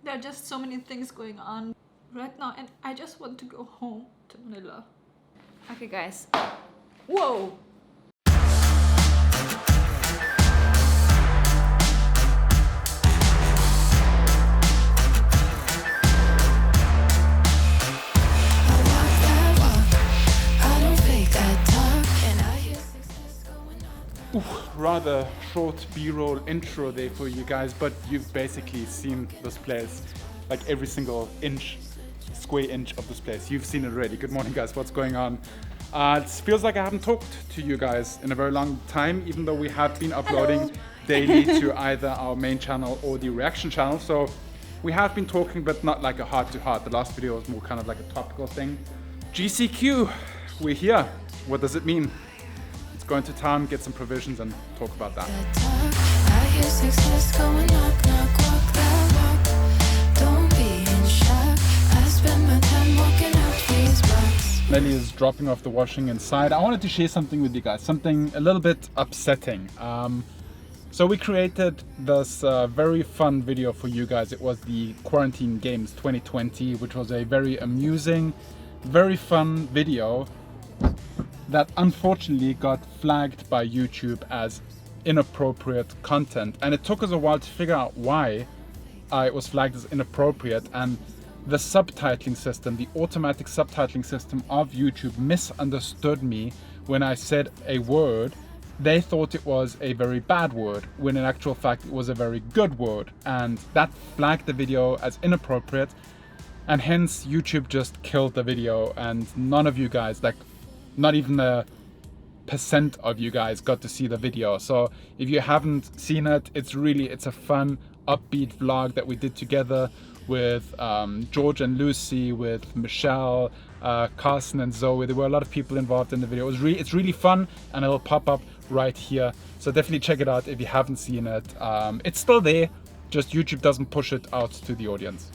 There are just so many things going on right now, and I just want to go home to Manila. Okay, guys. Whoa! Rather short B-roll intro there for you guys, but you've basically seen this place, like every single square inch of this place. You've seen it already. Good morning, guys. What's going on? It feels like I haven't talked to you guys in a very long time, even though we have been uploading daily to either our main channel or the reaction channel. So we have been talking, but not like a heart-to-heart. The last video was more kind of like a topical thing. GCQ, we're here. What does it mean? Go into town, get some provisions, and talk about that. Nelly is dropping off the washing inside. I wanted to share something with you guys, something a little bit upsetting. So we created this very fun video for you guys. It was the Quarantine Games 2020, which was a very amusing, very fun video that unfortunately got flagged by YouTube as inappropriate content, and it took us a while to figure out why it was flagged as inappropriate. And the subtitling system, the automatic subtitling system of YouTube, misunderstood me when I said a word. They thought it was a very bad word, when in actual fact it was a very good word, and that flagged the video as inappropriate, and hence YouTube just killed the video, and none of you guys, like not even a % of you guys, got to see the video. So if you haven't seen it, it's a fun, upbeat vlog that we did together with George and Lucy, with Michelle, Carson and Zoe. There were a lot of people involved in the video. It's really fun, and it'll pop up right here. So definitely check it out if you haven't seen it. It's still there, just YouTube doesn't push it out to the audience.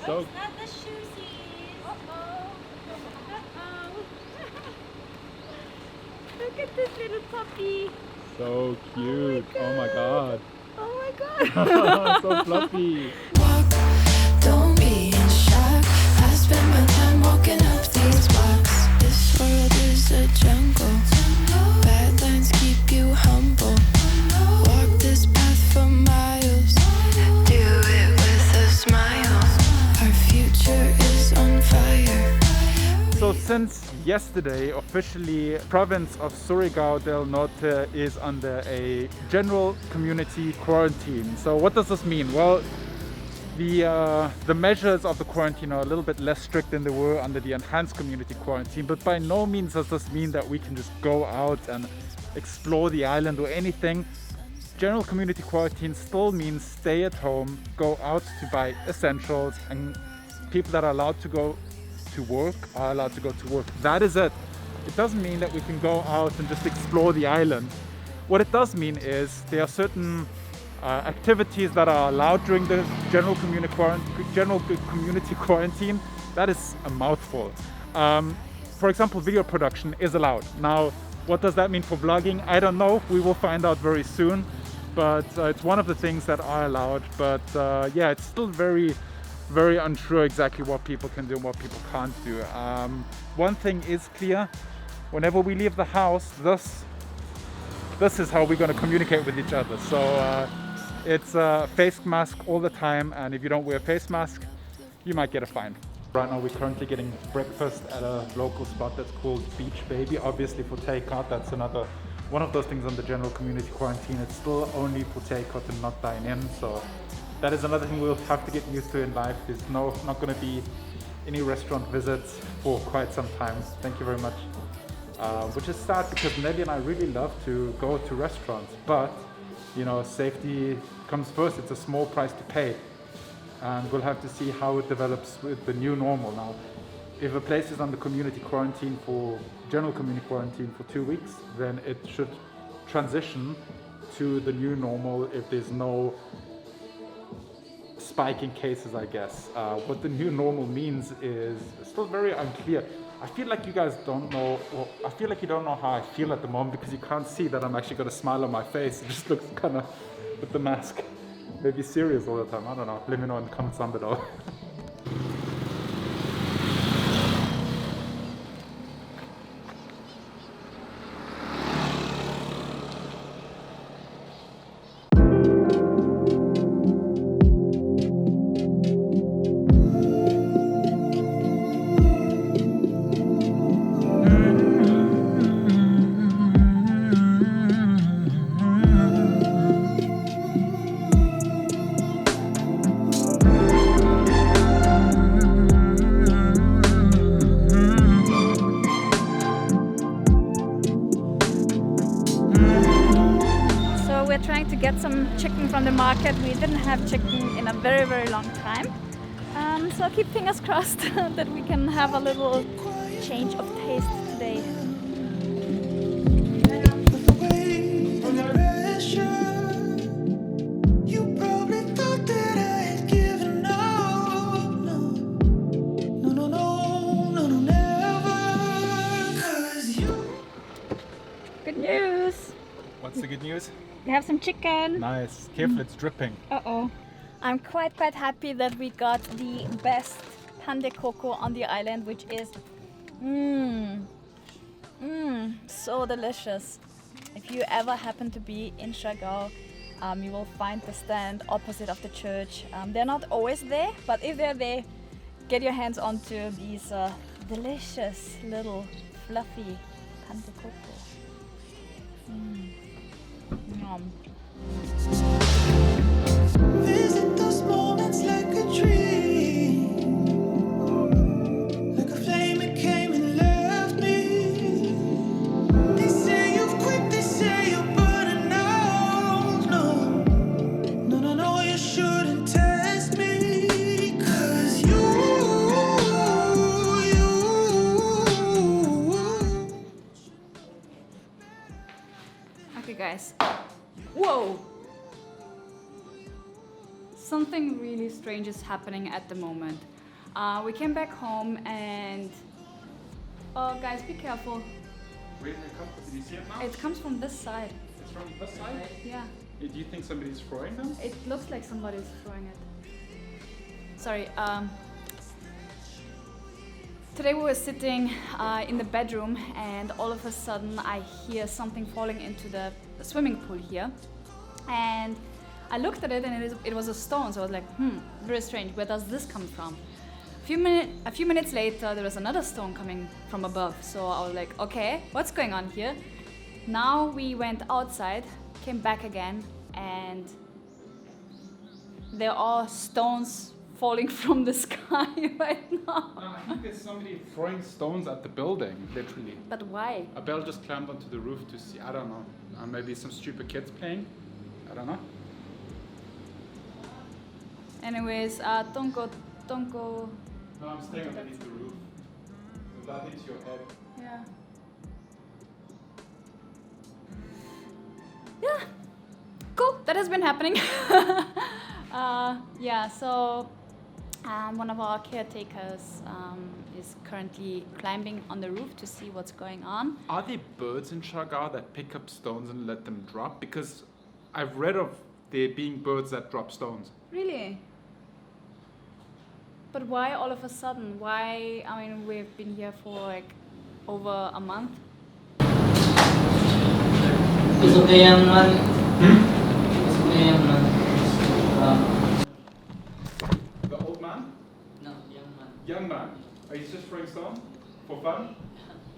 So Look at this little puppy. So cute. Oh my god. Oh my god. So fluffy. Don't be in shock. I spend my time walking up these blocks. This world is a jungle. Bad lines keep you humble. Walk this path for miles. Do it with a smile. Our future is on fire. So since yesterday, officially, province of Siargao del Norte is under a general community quarantine. So what does this mean? Well, the measures of the quarantine are a little bit less strict than they were under the enhanced community quarantine, but by no means does this mean that we can just go out and explore the island or anything. General community quarantine still means stay at home, go out to buy essentials, and people that are allowed to go to work are allowed to go to work. That is it. It doesn't mean that we can go out and just explore the island. What it does mean is there are certain activities that are allowed during the general community quarantine. That is a mouthful. For example, video production is allowed. Now, what does that mean for vlogging? I don't know. We will find out very soon. But it's one of the things that are allowed. But yeah, it's still very unsure exactly what people can do and what people can't do. One thing is clear: whenever we leave the house, this is how we're going to communicate with each other. So it's a face mask all the time, and if you don't wear a face mask, you might get a fine. Right now we're currently getting breakfast at a local spot that's called Beach Baby, obviously for takeout. That's another one of those things on the general community quarantine. It's still only for takeout and not dine in, so that is another thing we'll have to get used to in life. There's not going to be any restaurant visits for quite some time. Thank you very much. Which is sad because Nelly and I really love to go to restaurants, but you know, safety comes first. It's a small price to pay, and we'll have to see how it develops with the new normal. Now, if a place is under community quarantine general community quarantine for 2 weeks, then it should transition to the new normal if there's no spike in cases, I guess. What the new normal means is still very unclear. I feel like you guys don't know, well, I feel like you don't know how I feel at the moment because you can't see that I'm actually got a smile on my face. It just looks kind of, with the mask, maybe serious all the time. I don't know. Let me know in the comments down below. We're trying to get some chicken from the market. We didn't have chicken in a very, very long time. So keep fingers crossed that we can have a little change of taste today. Good news! What's the good news? We have some chicken. Nice. Careful, it's dripping. Uh-oh. I'm quite happy that we got the best pan de coco on the island, which is so delicious. If you ever happen to be in Siargao, you will find the stand opposite of the church. They're not always there, but if they're there, get your hands onto these delicious little fluffy pan de coco. Yum. Visit those moments like a dream, like a flame that came and left me. They say you've quit, they say you're burning out. No, you shouldn't test me, 'cause you. Okay guys, whoa! Something really strange is happening at the moment. We came back home and... Oh guys, be careful. Where did it come from? Did you see it now? It comes from this side. It's from this side? Yeah. Do you think somebody's throwing them? It looks like somebody's throwing it. Sorry, today we were sitting in the bedroom and all of a sudden I hear something falling into the swimming pool here. And I looked at it and it was a stone, so I was like, very strange, where does this come from? A few minutes later, there was another stone coming from above, so I was like, okay, what's going on here? Now we went outside, came back again, and there are stones falling from the sky right now. I think there's somebody throwing stones at the building, literally. But why? A bell just climbed onto the roof to see, I don't know, maybe some stupid kids playing, I don't know. Anyways, don't go. No, I'm staying underneath the roof. So that hits your head. Yeah. Yeah. Cool. That has been happening. Yeah. So one of our caretakers is currently climbing on the roof to see what's going on. Are there birds in Siargao that pick up stones and let them drop? Because I've read of there being birds that drop stones. Really? But why all of a sudden? Why? I mean, we've been here for like over a month. It's okay, young man. It's okay, young man. The old man? No, young man. Young man. Are you just throwing stones? For fun?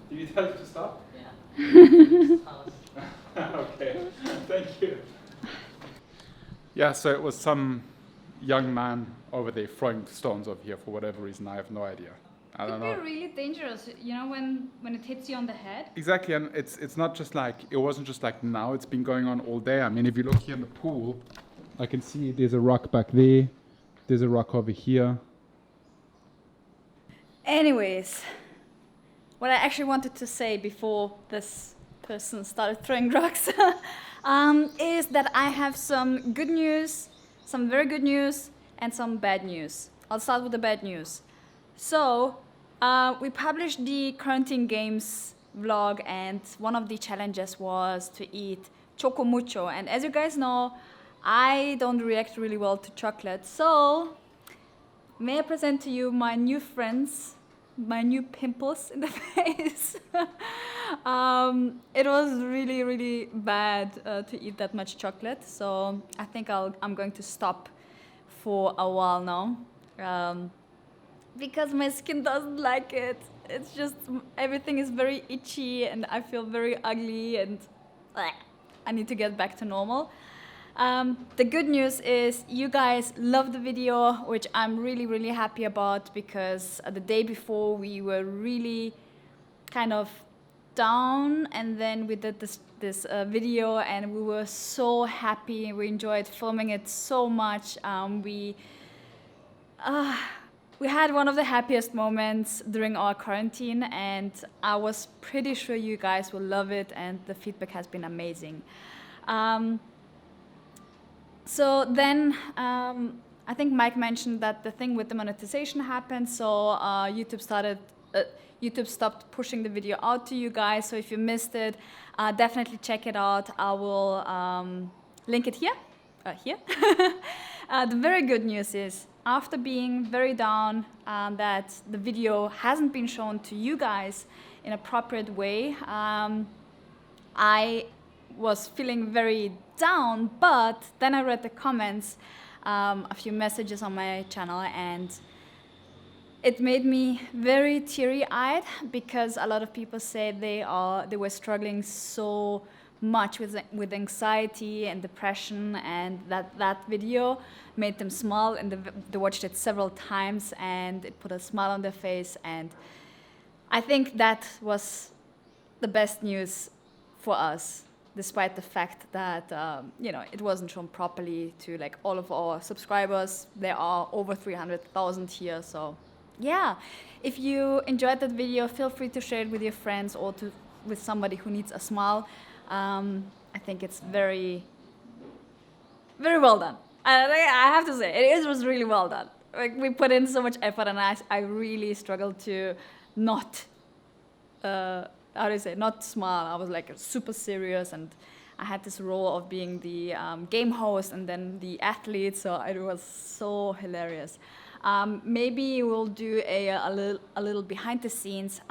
Did you tell you to stop? Yeah. Okay, thank you. Yeah, so it was some young man over there throwing stones over here for whatever reason. I have no idea. I don't know. Could be really dangerous, you know, when it hits you on the head. Exactly, and it's not just like, it wasn't just like now, it's been going on all day. I mean, if you look here in the pool, I can see there's a rock back there, there's a rock over here. Anyways, what I actually wanted to say before this person started throwing rocks is that I have some good news, some very good news, and some bad news. I'll start with the bad news. So, We published the quarantine games vlog, and one of the challenges was to eat choco mucho. And as you guys know, I don't react really well to chocolate. So may I present to you my new friends, my new pimples in the face. It was really, really bad to eat that much chocolate. So I think I'm going to stop for a while now. Because my skin doesn't like it. It's just, everything is very itchy and I feel very ugly and I need to get back to normal. The good news is you guys love the video, which I'm really, really happy about, because the day before we were really kind of down, and then we did this video and we were so happy. We enjoyed filming it so much. We had one of the happiest moments during our quarantine, and I was pretty sure you guys will love it, and the feedback has been amazing. So then I think Mike mentioned that the thing with the monetization happened, so YouTube stopped pushing the video out to you guys. So if you missed it, definitely check it out. I will link it here. The very good news is, after being very down that the video hasn't been shown to you guys in an appropriate way, I was feeling very down, but then I read the comments, a few messages on my channel, and it made me very teary-eyed, because a lot of people say they were struggling so much with anxiety and depression, and that video made them smile, and they watched it several times and it put a smile on their face. And I think that was the best news for us, despite the fact that it wasn't shown properly to like all of our subscribers. There are over 300,000 here, so yeah. If you enjoyed that video, feel free to share it with your friends or with somebody who needs a smile. I think it's very, very well done. I have to say, it was really well done. Like, we put in so much effort, and I really struggled to not, not smile. I was like super serious, and I had this role of being the game host and then the athlete, so it was so hilarious. Maybe we'll do a little behind the scenes.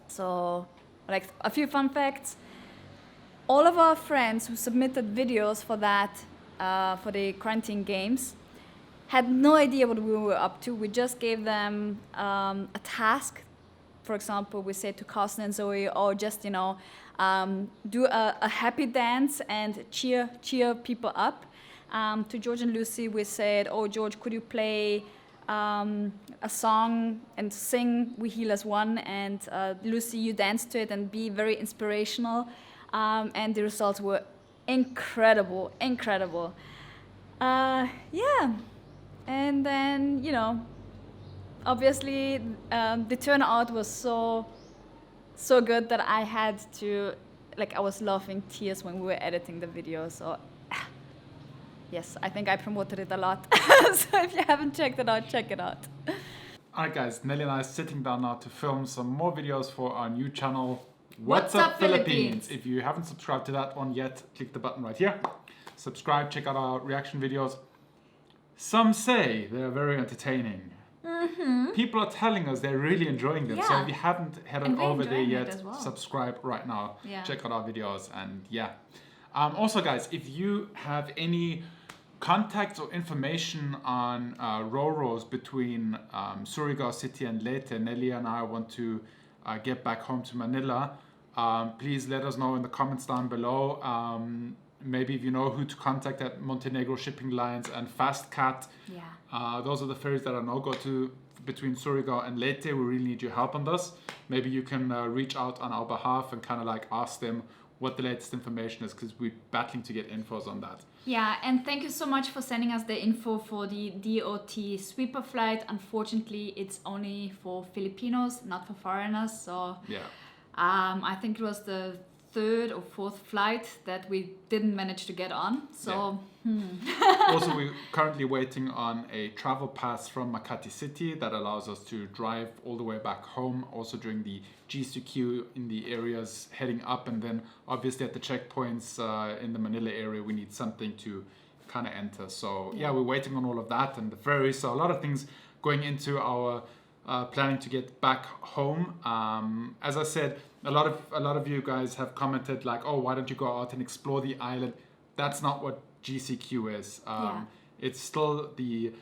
So, like, a few fun facts. All of our friends who submitted videos for that, for the quarantine games, had no idea what we were up to. We just gave them a task. For example, we said to Carsten and Zoe, oh, just, do a happy dance and cheer people up. To George and Lucy, we said, oh, George, could you play a song and sing We Heal as One? And Lucy, you dance to it and be very inspirational. And the results were incredible. Yeah. And then, obviously the turnout was so good that I had to, I was laughing tears when we were editing the video. So yes, I think I promoted it a lot. So if you haven't checked it out, check it out. Alright guys, Nelly and I are sitting down now to film some more videos for our new channel, What's Up Philippines? If you haven't subscribed to that one yet, click the button right here. Subscribe, check out our reaction videos. Some say they're very entertaining. People are telling us they're really enjoying them. So if you haven't headed over there yet, subscribe right now. Check out our videos, and yeah. Also guys, if you have any contacts or information on Ro-Ros between Siargao City and Leyte, Nelly and I want to get back home to Manila, please let us know in the comments down below. Maybe if you know who to contact at Montenegro Shipping Lines and FastCat. Those are the ferries that are no-go to between Siargao and Leyte. We really need your help on this. Maybe you can reach out on our behalf and kind of ask them what the latest information is, because we're battling to get infos on that. Yeah, and thank you so much for sending us the info for the DOT Sweeper flight. Unfortunately, it's only for Filipinos, not for foreigners. So yeah. I think it was the third or fourth flight that we didn't manage to get on. So Also, we're currently waiting on a travel pass from Makati City that allows us to drive all the way back home, also during the GCQ in the areas heading up, and then obviously at the checkpoints in the Manila area we need something to kind of enter. So yeah, we're waiting on all of that and the ferries. So a lot of things going into our planning to get back home. As I said, a lot of you guys have commented like, oh, why don't you go out and explore the island? That's not what GCQ is. It's still the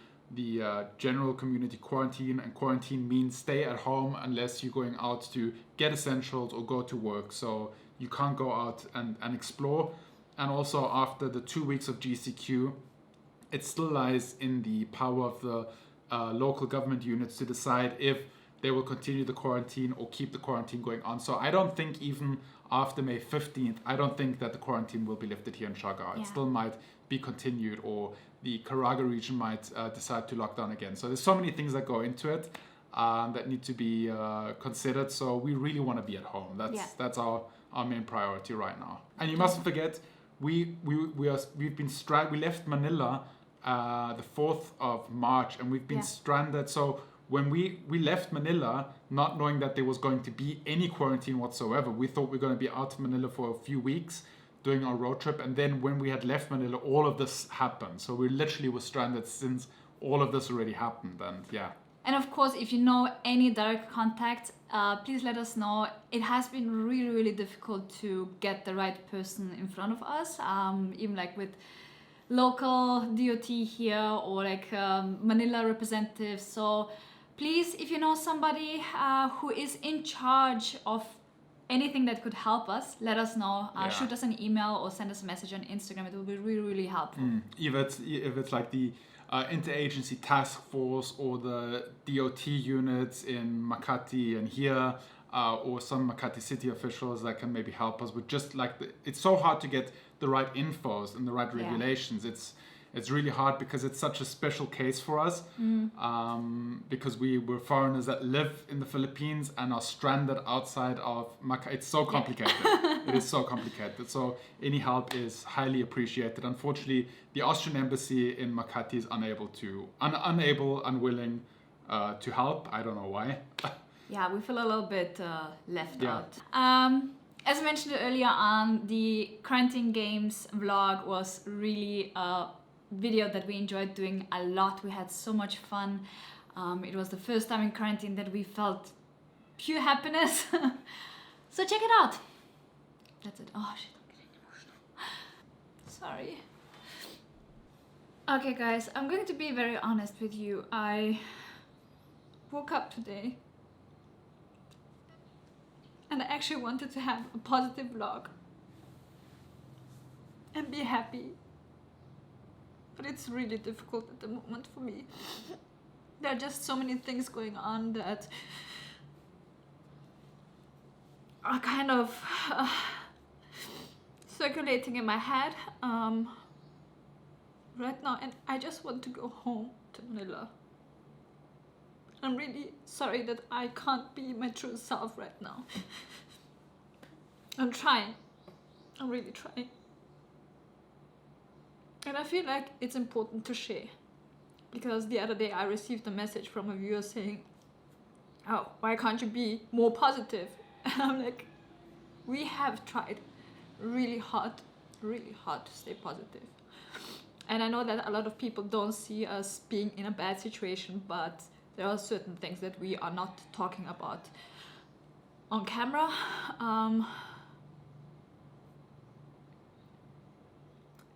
general community quarantine, and quarantine means stay at home unless you're going out to get essentials or go to work. So you can't go out and explore. And also after the 2 weeks of GCQ, it still lies in the power of the local government units to decide if they will continue the quarantine or keep the quarantine going on. So I don't think even after May 15th, I don't think that the quarantine will be lifted here in Siargao. It still might be continued, or the Caraga region might decide to lock down again. So there's so many things that go into it that need to be considered. So we really want to be at home. That's our main priority right now. And you mustn't forget, we left Manila the 4th of March, and we've been stranded. So when we left Manila, not knowing that there was going to be any quarantine whatsoever, we thought we were going to be out of Manila for a few weeks doing our road trip. And then when we had left Manila, all of this happened. So we literally were stranded since all of this already happened. And yeah. And of course, if you know any direct contacts, please let us know. It has been really, really difficult to get the right person in front of us, even like with local DOT here or like Manila representatives. So please, if you know somebody who is in charge of anything that could help us, let us know. Shoot us an email or send us a message on Instagram. It will be really, really helpful. If it's like the interagency task force or the DOT units in Makati and here, or some Makati city officials that can maybe help us with just like it's so hard to get the right infos and the right regulations. It's really hard because it's such a special case for us, because we're foreigners that live in the Philippines and are stranded outside of Makati. It's so complicated. It is so complicated. So any help is highly appreciated. Unfortunately, the Austrian embassy in Makati is unwilling to help. I don't know why. Yeah, we feel a little bit left out. As mentioned earlier on, the quarantine games vlog was really a video that we enjoyed doing a lot. We had so much fun. It was the first time in quarantine that we felt pure happiness. So check it out. That's it. Oh shit, I'm getting emotional. Sorry. Okay guys, I'm going to be very honest with you. I woke up today and I actually wanted to have a positive vlog and be happy. But it's really difficult at the moment for me. There are just so many things going on that are kind of circulating in my head right now, and I just want to go home to Manila. I'm really sorry that I can't be my true self right now. I'm trying. I'm really trying. And I feel like it's important to share, because the other day I received a message from a viewer saying, oh, why can't you be more positive? And I'm like, we have tried really hard to stay positive. And I know that a lot of people don't see us being in a bad situation, but there are certain things that we are not talking about on camera.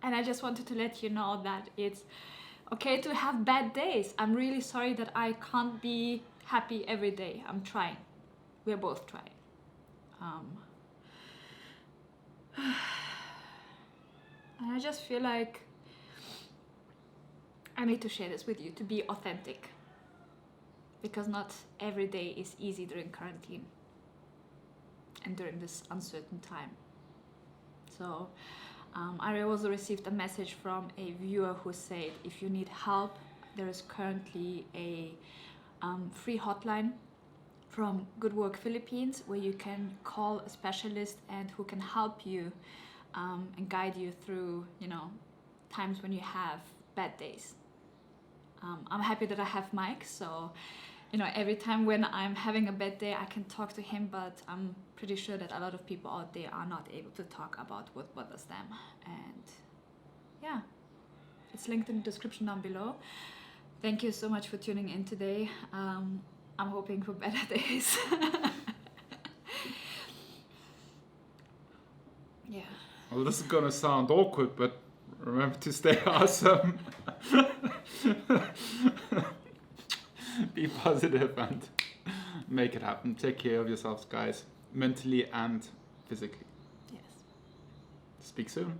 And I just wanted to let you know that it's okay to have bad days. I'm really sorry that I can't be happy every day. I'm trying. We're both trying. And I just feel like I need to share this with you to be authentic, because not every day is easy during quarantine and during this uncertain time. So I also received a message from a viewer who said, if you need help, there is currently a free hotline from Good Work Philippines, where you can call a specialist and who can help you and guide you through, you know, times when you have bad days. I'm happy that I have Mike, so you know, every time when I'm having a bad day, I can talk to him, but I'm pretty sure that a lot of people out there are not able to talk about what bothers them. And yeah, it's linked in the description down below. Thank you so much for tuning in today. I'm hoping for better days. Yeah. Well, this is gonna sound awkward, but remember to stay awesome. Be positive and make it happen. Take care of yourselves, guys, mentally and physically. Yes. Speak soon.